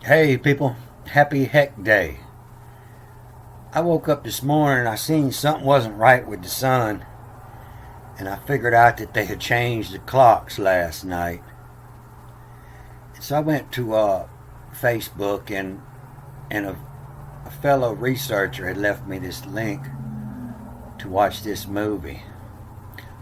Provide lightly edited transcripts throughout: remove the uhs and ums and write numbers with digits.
Hey people, happy Heck Day. I woke up this morning and I seen something wasn't right with the sun, and I figured out that they had changed the clocks last night. And so I went to Facebook, and a fellow researcher had left me this link to watch this movie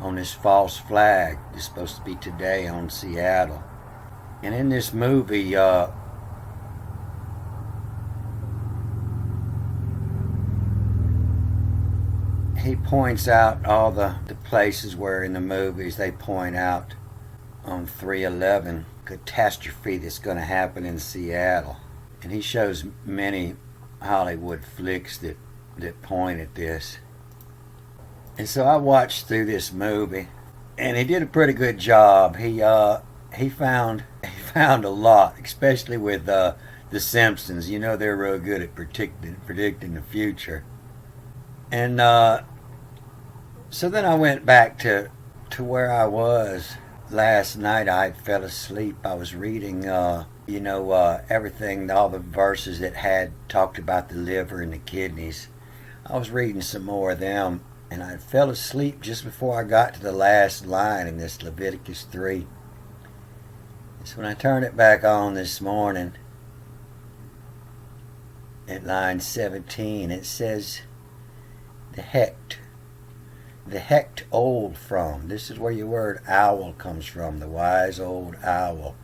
on this false flag. It's supposed to be today on Seattle. And in this movie, he points out all the places where in the movies they point out on 3/11 catastrophe that's going to happen in Seattle. And he shows many Hollywood flicks that point at this. And so I watched through this movie, and he did a pretty good job. He found a lot, especially with the Simpsons. You know they're real good at predicting the future. And so then I went back to where I was last night. I fell asleep. I was reading, everything, all the verses that had talked about the liver and the kidneys. I was reading some more of them, and I fell asleep just before I got to the last line in this Leviticus 3. So when I turned it back on this morning, at line 17, it says, the hecht old from. This is where your word owl comes from, the wise old owl.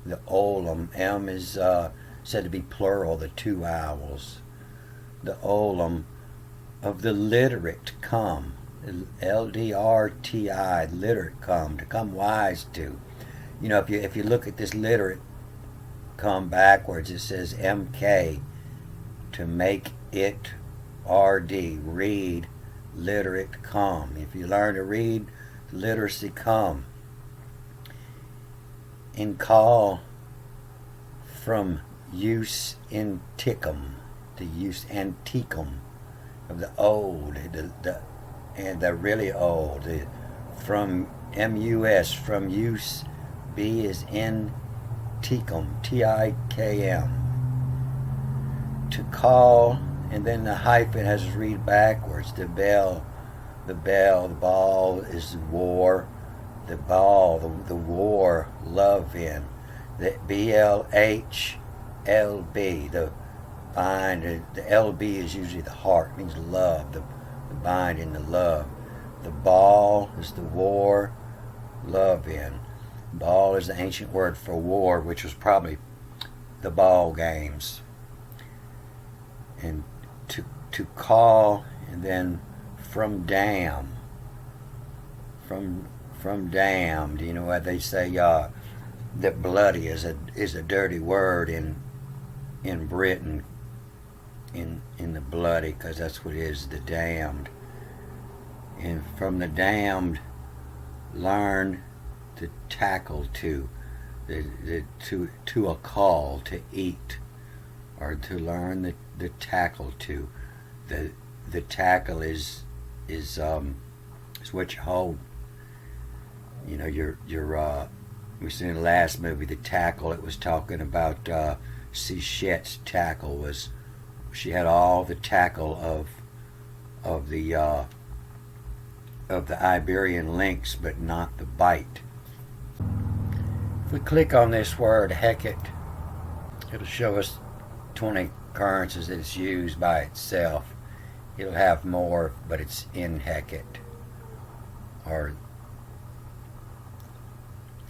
The olam, M is said to be plural, the two owls. The olam of the literate come, L-D-R-T-I, literate come, to come wise to. You know, if you look at this literate come backwards, it says M-K, to make it R-D, read, literate come. If you learn to read, literacy come. In call from use antiquum, the use antiquum of the old, and the really old. From M-U-S, from use, B is in ticum, T-I-K-M. To call, and then the hyphen has to read backwards. The bell, the ball is war. The ball, the war, love in. The B-L-H-L-B, the bind. The L-B is usually the heart, means love, the bind in the love. The ball is the war, love in. Ball is the ancient word for war, which was probably the ball games. And to call, and then from damn, from damned. You know what they say, that bloody is a dirty word in Britain, in the bloody, because that's what it is, the damned. And from the damned, learn to tackle to, to a call to eat, or to learn the tackle to. The tackle is what you hold. You know, we seen in the last movie, The Tackle. It was talking about Sichette's tackle was, she had all the tackle of the Iberian lynx, but not the bite. If we click on this word Hekate, it'll show us 20 occurrences that it's used by itself. It'll have more, but it's in Hekate, or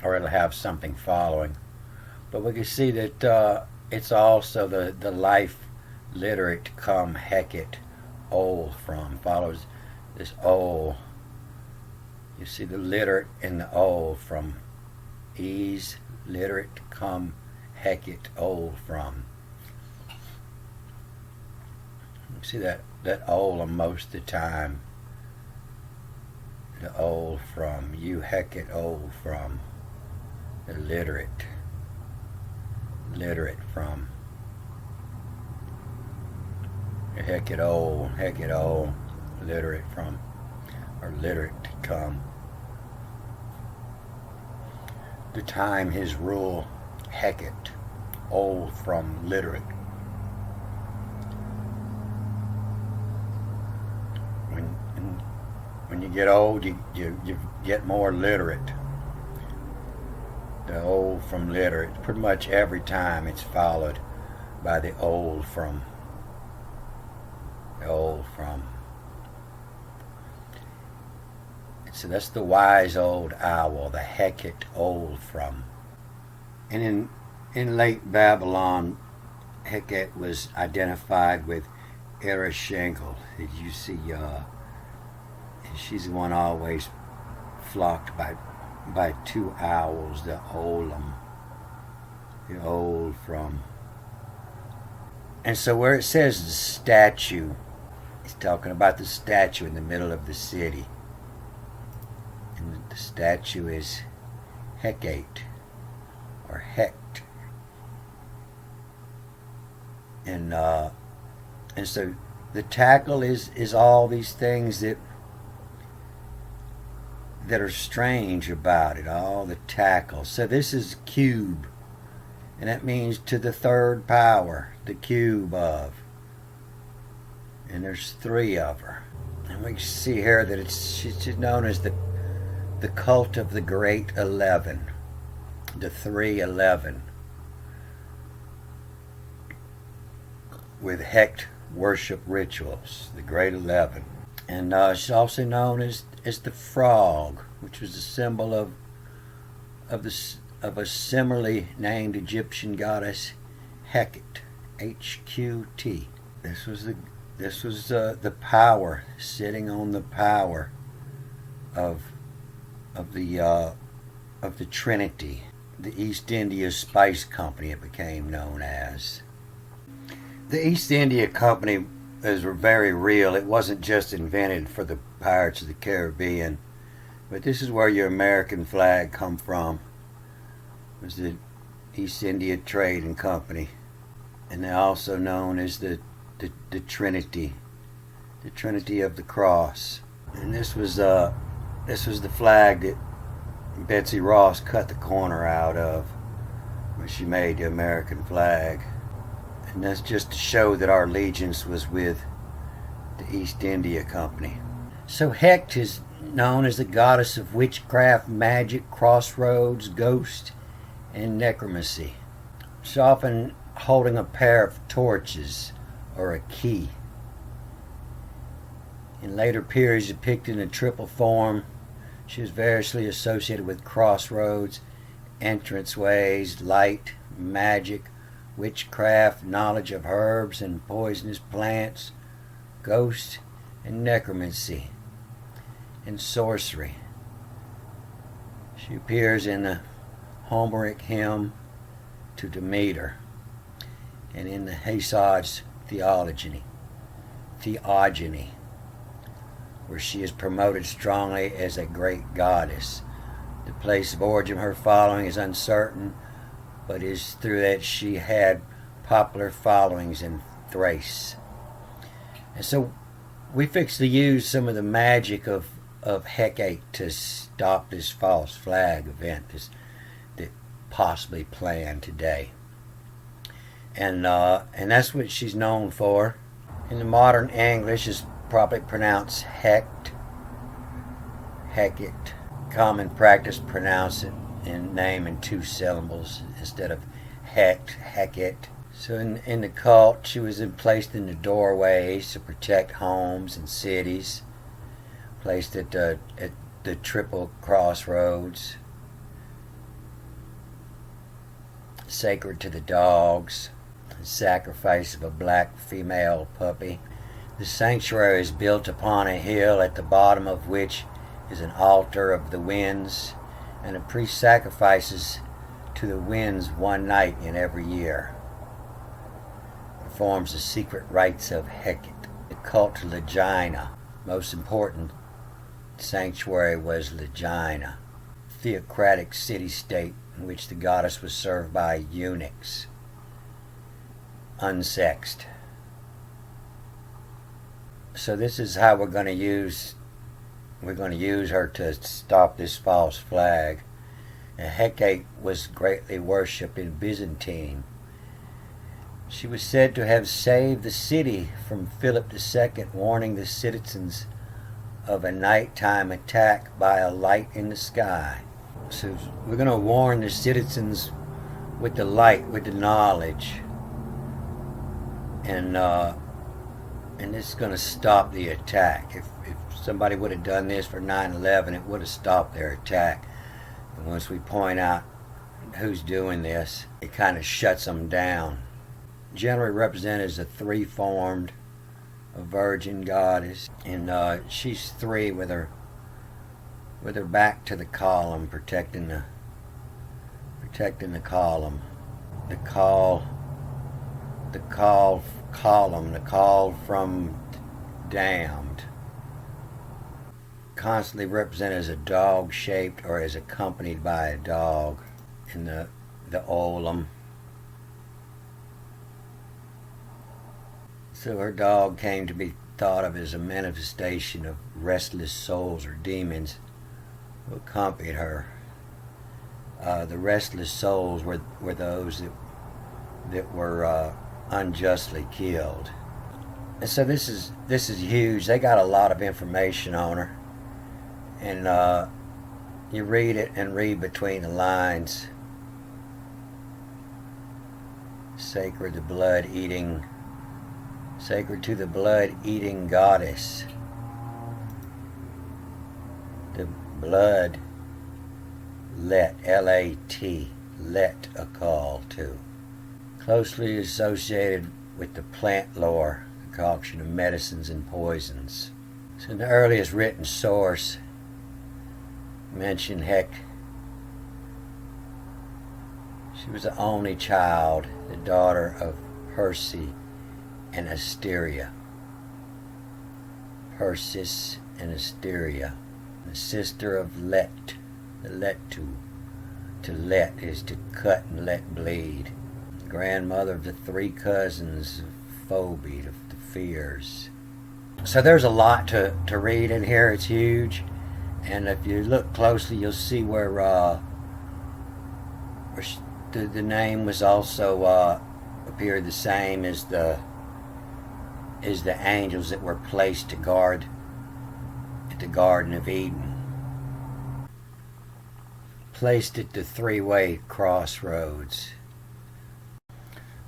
it'll have something following. But we can see that it's also the life literate come Hekate, old from, follows this old. You see the literate and the old from. Ease, literate, come, Hekate, old from. You see that old most of the time. The old from, you Hekate, old from. The literate from. Hekate, old, literate from, or literate come. The time his rule, Hekate. old from literate. When you get old, you get more literate. The old from literate. Pretty much every time it's followed by the old from. The old from. So that's the wise old owl, the Hekate old from. And in late Babylon, Hekate was identified with Ereshkigal. Did you see? She's the one always flocked by two owls, the olam, the old from. And so where it says the statue, it's talking about the statue in the middle of the city. And the statue is Hekate, or Hekt. And so the tackle is all these things that are strange about it, all the tackle. So this is cube, and that means to the third power, the cube of. And there's three of her. And we see here that she's known as the cult of the Great 11, the 311, with Hecht worship rituals, the Great 11. And she's also known as the frog, which was a symbol of a similarly named Egyptian goddess Hekate, H-Q-T. This was the power, sitting on the power of the Trinity, the East India Spice Company. It became known as. The East India Company is very real. It wasn't just invented for the Pirates of the Caribbean, but this is where your American flag come from. It was the East India Trading Company, and they're also known as the Trinity, the Trinity of the Cross. And this was the flag that Betsy Ross cut the corner out of when she made the American flag. And that's just to show that our allegiance was with the East India Company. So Hecht is known as the goddess of witchcraft, magic, crossroads, ghost, and necromancy. She's often holding a pair of torches or a key. In later periods depicted in a triple form, she was variously associated with crossroads, entranceways, light, magic, witchcraft, knowledge of herbs and poisonous plants, ghosts, and necromancy, and sorcery. She appears in the Homeric hymn to Demeter and in the Hesiod's Theogony, where she is promoted strongly as a great goddess. The place of origin of her following is uncertain, but is through that she had popular followings in Thrace. And so we fixed to use some of the magic of Hekate to stop this false flag event that possibly planned today. And that's what she's known for. In the modern English, is probably pronounced Hekt, Hekate. Common practice pronounce it in name in two syllables instead of Hecht, Hekate. So in the cult, she was placed in the doorways to protect homes and cities, placed at the triple crossroads, sacred to the dogs, the sacrifice of a black female puppy. The sanctuary is built upon a hill at the bottom of which is an altar of the winds, and a priest sacrifices to the winds one night in every year. Performs the secret rites of Hekate. The cult to Legina. Most important sanctuary was Legina, theocratic city-state in which the goddess was served by eunuchs, unsexed. So this is how we're going to use her to stop this false flag. And Hekate was greatly worshipped in Byzantine She was said to have saved the city from Philip II, warning the citizens of a nighttime attack by a light in the sky. So we're going to warn the citizens with the light, with the knowledge, and this is going to stop the attack. If somebody would have done this for 9/11, it would have stopped their attack. And once we point out who's doing this, it kind of shuts them down. Generally represented as a three-formed, a virgin goddess, and she's three with her back to the column, protecting the column. The call from damned. Constantly represented as a dog shaped or as accompanied by a dog in the olim. So her dog came to be thought of as a manifestation of restless souls or demons who accompanied her. The restless souls were those that were unjustly killed. And so this is huge. They got a lot of information on her, and you read it and read between the lines. Sacred to the blood-eating goddess. The blood let, L-A-T, let a call to. Closely associated with the plant lore, concoction of medicines and poisons. So in the earliest written source mentioned Hekate. She was the only child, the daughter of Percy and Asteria. Persis and Asteria, the sister of Let, the Letu. To let is to cut and let bleed. Grandmother of the three cousins of Phoebe, of the fears. So there's a lot to read in here. It's huge, and if you look closely, you'll see where the name was also appeared the same as the angels that were placed to guard at the Garden of Eden, placed at the three-way crossroads.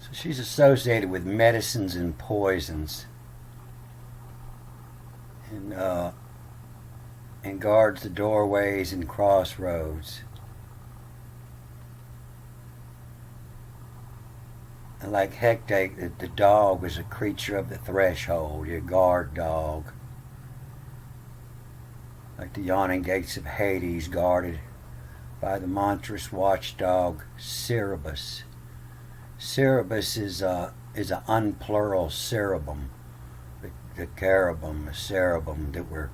So she's associated with medicines and poisons, and guards the doorways and crossroads. And like Hekate, the dog was a creature of the threshold, your guard dog. Like the yawning gates of Hades, guarded by the monstrous watchdog Cerberus. Cerberus is an unplural cherubim, the cherubim, the cherubim that were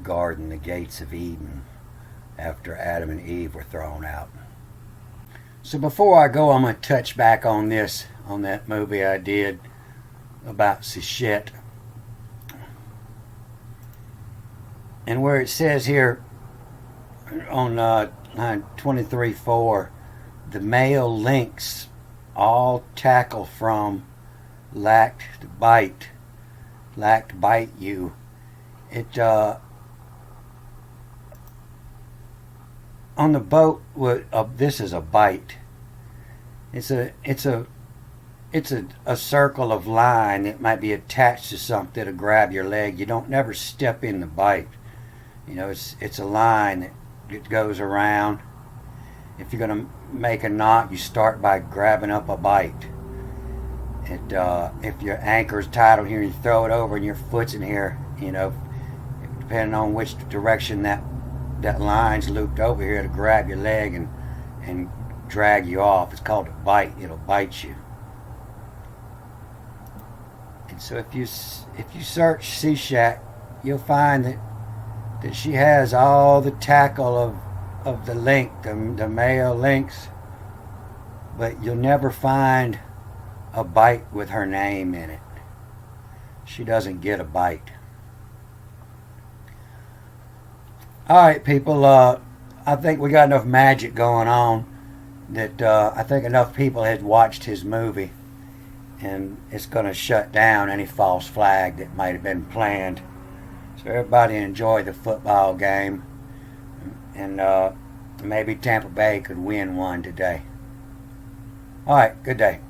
guarding the gates of Eden after Adam and Eve were thrown out. So before I go, I'm going to touch back on that movie I did about Sichet. And where it says here on line 23:4, the male lynx all tackle from lacked bite you. It on the boat, this is a bite. It's a circle of line that might be attached to something that'll grab your leg. You don't never step in the bite. You know, it's a line that goes around. If you're gonna make a knot, you start by grabbing up a bite. If your anchor's tied on here, you throw it over, and your foot's in here. You know, depending on which direction that line's looped over here to grab your leg and drag you off. It's called a bite. It'll bite you. And so if you search Sichet, you'll find that she has all the tackle of the lynx, the male lynx, but you'll never find a bite with her name in it. She doesn't get a bite. Alright, people, I think we got enough magic going on that I think enough people had watched his movie. and it's going to shut down any false flag that might have been planned. So everybody enjoy the football game, and maybe Tampa Bay could win one today. All right, good day.